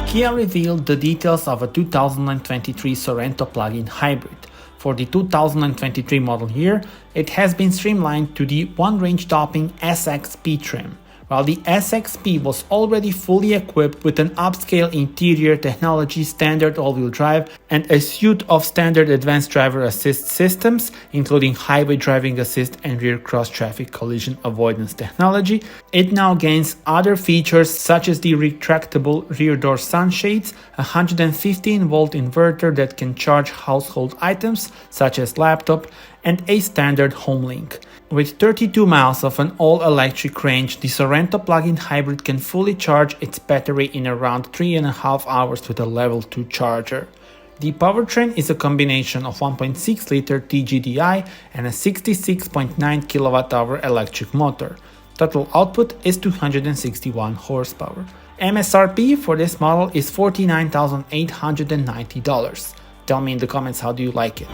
Kia revealed the details of a 2023 Sorento plug-in hybrid. For the 2023 model year, it has been streamlined to the one-range topping SXP trim, while the SXP was already fully equipped with an upscale interior technology, standard all-wheel drive, and a suite of standard advanced driver assist systems, including highway driving assist and rear cross-traffic collision avoidance technology. It now gains other features such as the retractable rear door sunshades, a 115-volt inverter that can charge household items such as laptop, and a standard Homelink. With 32 miles of an all-electric range, the Sorento plug-in hybrid can fully charge its battery in around 3.5 hours with a level 2 charger. The powertrain is a combination of 1.6-liter TGDI and a 66.9 kWh electric motor. Total output is 261 horsepower. MSRP for this model is $49,890. Tell me in the comments how do you like it.